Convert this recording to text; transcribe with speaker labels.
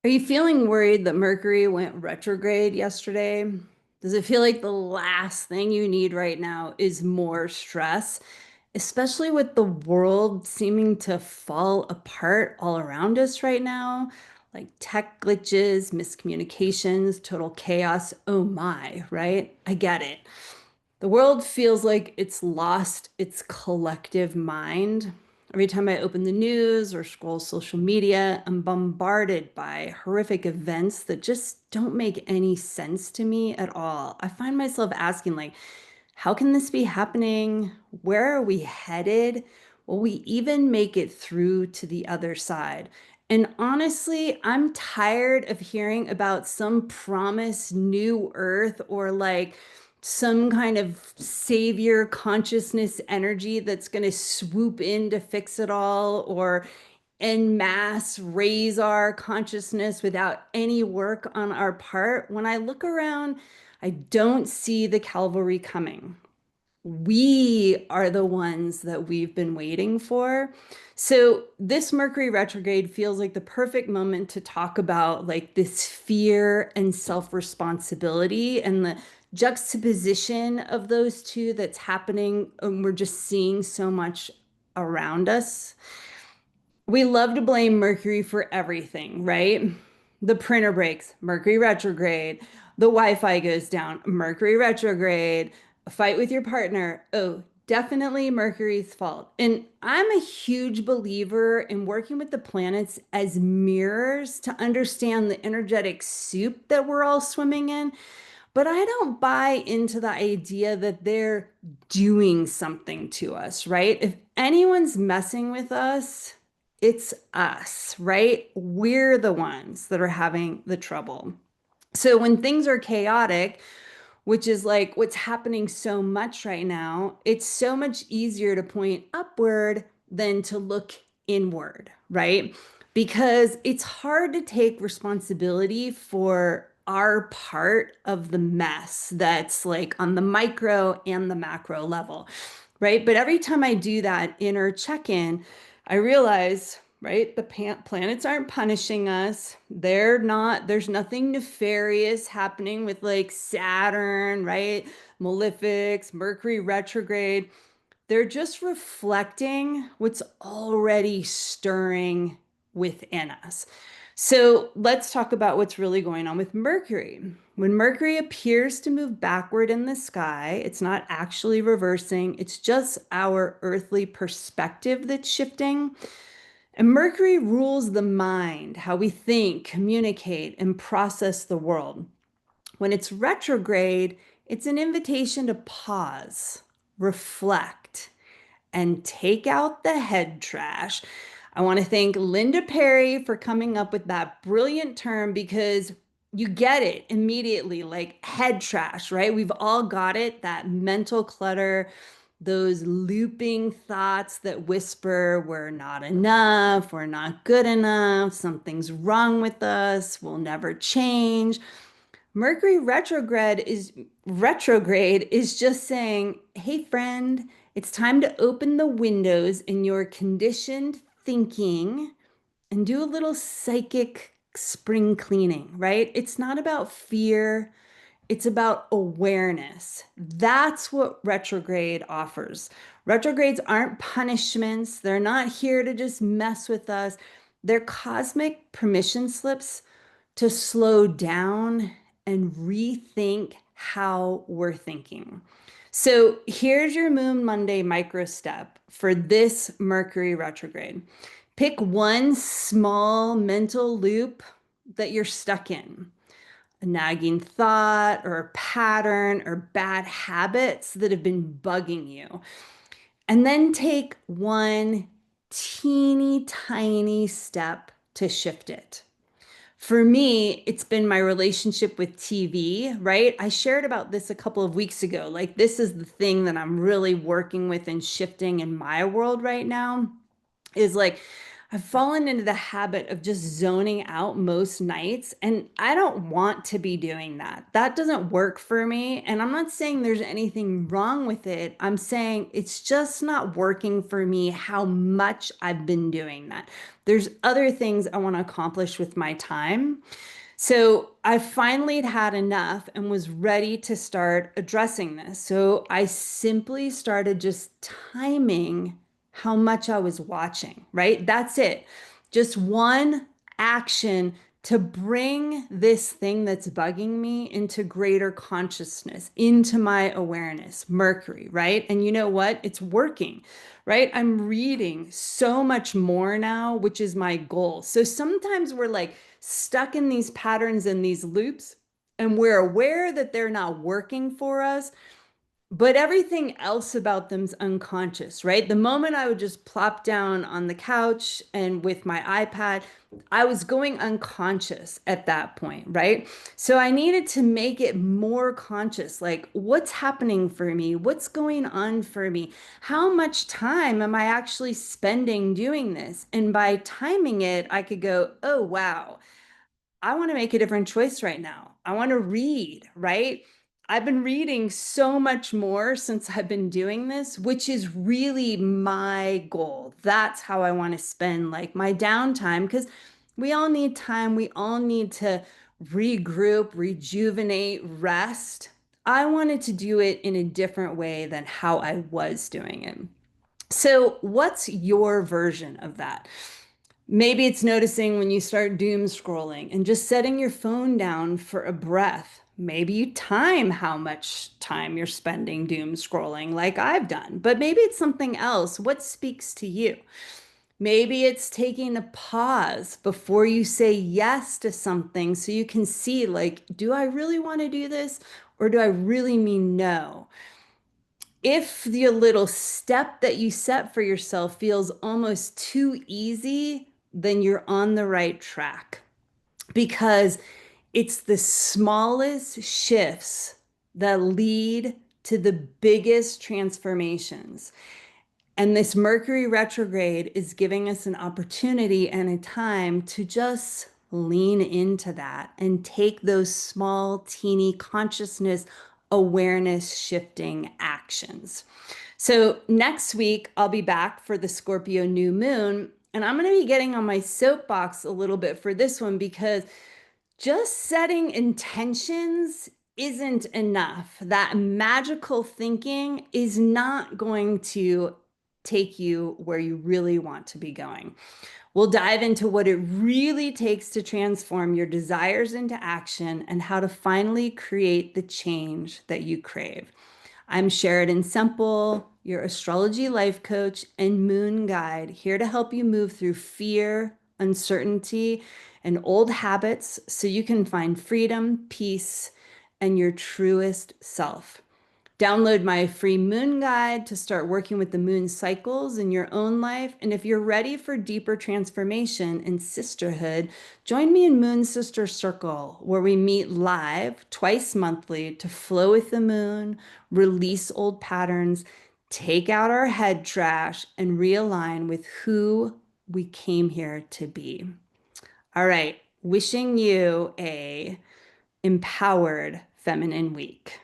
Speaker 1: Are you feeling worried that Mercury went retrograde yesterday? Does it feel like the last thing you need right now is more stress, especially with the world seeming to fall apart all around us right now? Like tech glitches, miscommunications, total chaos. Oh my, right? I get it. The world feels like it's lost its collective mind. Every time I open the news or scroll social media, I'm bombarded by horrific events that just don't make any sense to me at all. I find myself asking, like, how can this be happening? Where are we headed? Will we even make it through to the other side? And honestly, I'm tired of hearing about some promised new earth or like some kind of savior consciousness energy that's going to swoop in to fix it all or en masse raise our consciousness without any work on our part. When I look around, I don't see the cavalry coming. We are the ones that we've been waiting for. So this Mercury retrograde feels like the perfect moment to talk about like this fear and self-responsibility and the juxtaposition of those two that's happening. And we're just seeing so much around us. We love to blame Mercury for everything, right? The printer breaks, Mercury retrograde. The Wi-Fi goes down, Mercury retrograde. A fight with your partner, oh, definitely Mercury's fault. And I'm a huge believer in working with the planets as mirrors to understand the energetic soup that we're all swimming in. But I don't buy into the idea that they're doing something to us, right? If anyone's messing with us, it's us, right? We're the ones that are having the trouble. So when things are chaotic, which is like what's happening so much right now, it's so much easier to point upward than to look inward, right? Because it's hard to take responsibility for our part of the mess that's like on the micro and the macro level, right? But every time I do that inner check-in, I realize, right, the planets aren't punishing us. They're not, there's nothing nefarious happening with like Saturn, right? Malefics, Mercury retrograde. They're just reflecting what's already stirring within us. So let's talk about what's really going on with Mercury. When Mercury appears to move backward in the sky, it's not actually reversing, it's just our earthly perspective that's shifting. And Mercury rules the mind, how we think, communicate, and process the world. When it's retrograde, it's an invitation to pause, reflect, and take out the head trash. I want to thank Linda Perry for coming up with that brilliant term because you get it immediately, like head trash, right? We've all got it, that mental clutter, those looping thoughts that whisper, we're not enough, we're not good enough, something's wrong with us, we'll never change. Mercury retrograde is just saying, "Hey friend, it's time to open the windows in your conditioned thinking and do a little psychic spring cleaning," right? It's not about fear, it's about awareness. That's what retrograde offers. Retrogrades aren't punishments. They're not here to just mess with us. They're cosmic permission slips to slow down and rethink how we're thinking. So here's your Moon Monday micro step for this Mercury retrograde. Pick one small mental loop that you're stuck in, a nagging thought or a pattern or bad habits that have been bugging you. And then take one teeny tiny step to shift it. For me, it's been my relationship with TV, right? I shared about this a couple of weeks ago. Like, this is the thing that I'm really working with and shifting in my world right now is like, I've fallen into the habit of just zoning out most nights, and I don't want to be doing that. That doesn't work for me. And I'm not saying there's anything wrong with it. I'm saying it's just not working for me how much I've been doing that. There's other things I want to accomplish with my time. So I finally had enough and was ready to start addressing this. So I simply started just timing how much I was watching, right? That's it. Just one action to bring this thing that's bugging me into greater consciousness, into my awareness, Mercury, right? And you know what? It's working, right? I'm reading so much more now, which is my goal. So sometimes we're like stuck in these patterns and these loops, and we're aware that they're not working for us, but everything else about them's unconscious, right? The moment I would just plop down on the couch and with my iPad, I was going unconscious at that point, right? So I needed to make it more conscious, like what's happening for me? What's going on for me? How much time am I actually spending doing this? And by timing it, I could go, oh, wow. I want to make a different choice right now. I want to read, right? I've been reading so much more since I've been doing this, which is really my goal. That's how I want to spend like my downtime because we all need time. We all need to regroup, rejuvenate, rest. I wanted to do it in a different way than how I was doing it. So, what's your version of that? Maybe it's noticing when you start doom scrolling and just setting your phone down for a breath. Maybe you time how much time you're spending doom scrolling, like I've done, but maybe it's something else. What speaks to you? Maybe it's taking a pause before you say yes to something so you can see, like, do I really want to do this or do I really mean no? If the little step that you set for yourself feels almost too easy, then you're on the right track because it's the smallest shifts that lead to the biggest transformations. And this Mercury retrograde is giving us an opportunity and a time to just lean into that and take those small, teeny consciousness awareness shifting actions. So next week, I'll be back for the Scorpio new moon. And I'm going to be getting on my soapbox a little bit for this one because just setting intentions isn't enough. That magical thinking is not going to take you where you really want to be going. We'll dive into what it really takes to transform your desires into action and how to finally create the change that you crave. I'm Sheridan Semple, your astrology life coach and moon guide, here to help you move through fear, uncertainty, and old habits so you can find freedom, peace, and your truest self. Download my free moon guide to start working with the moon cycles in your own life. And if you're ready for deeper transformation and sisterhood, join me in Moon Sister Circle, where we meet live twice monthly to flow with the moon, release old patterns, take out our head trash, and realign with who we came here to be. All right, wishing you a empowered feminine week.